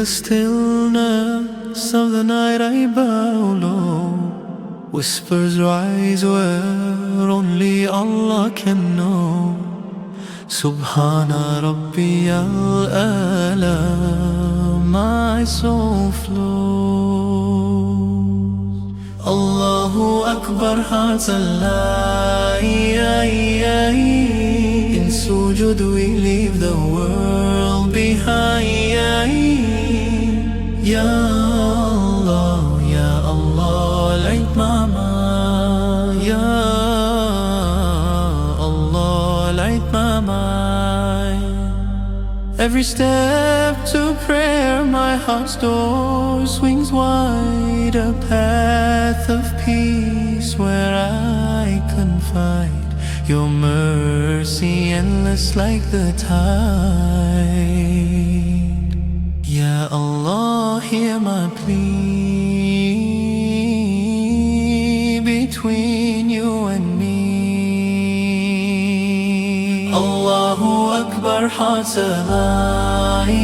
stillness of the night I bow low. Whispers rise where only Allah can know. Subhana Rabbi al-Ala, my soul flows. Allahu Akbar, hearts alive. In sujud we leave the world behind. Ya Allah, Ya Allah, light my mind. Ya Allah, light my mind. Every step to prayer, my heart's door swings wide. A path of peace where I confide. Your mercy endless like the tide. Ya Allah, hear my plea between you and me. Allahu Akbar, hearts alive.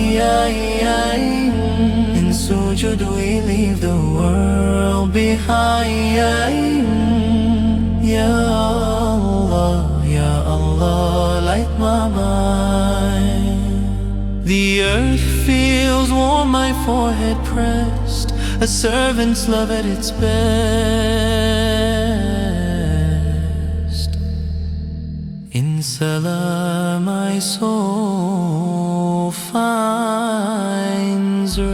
In sujud we leave the world behind. Ya Allah, Ya Allah, light my mind. The earth feels warm, my forehead pressed, a servant's love at its best. In salah my soul finds rest.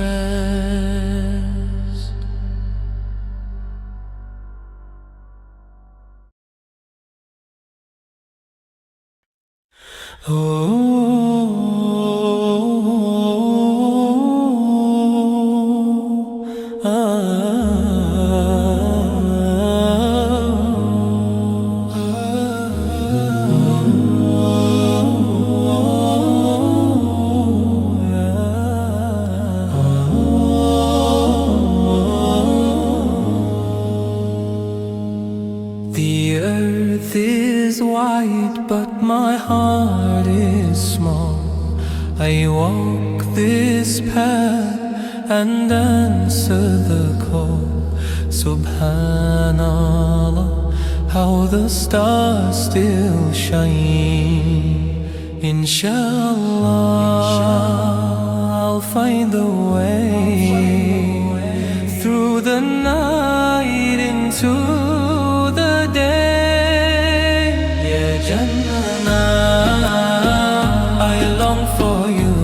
The earth is wide, but my heart is small. I walk this path and answer the call. Subhanallah, how the stars still shine. Inshallah, I'll find the way through the night into the day. Ya Jannah, I long for you,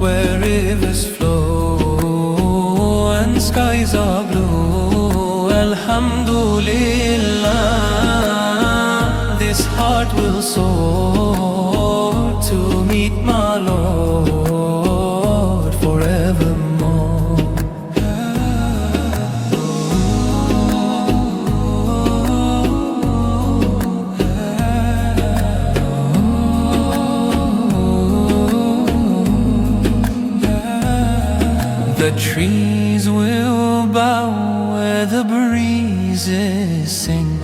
where rivers flow and skies are blue. Alhamdulillah, this heart will soar to meet my Lord forevermore. The trees will bow where the breezes sing.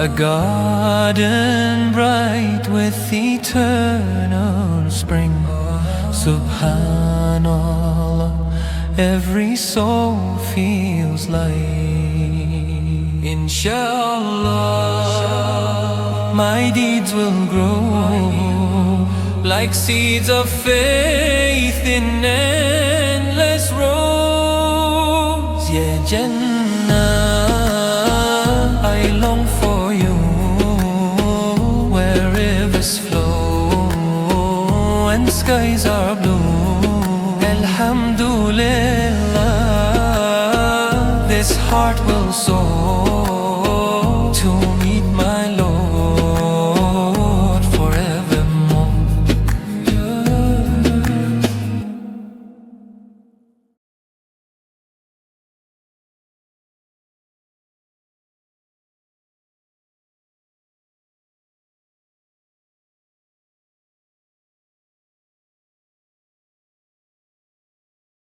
A garden bright with eternal spring. Subhanallah, every soul feels light. Inshallah, my deeds will grow like seeds of faith in endless rows. Ya Jannah, I long for you, where rivers flow and skies are blue. Alhamdulillah, this heart will soar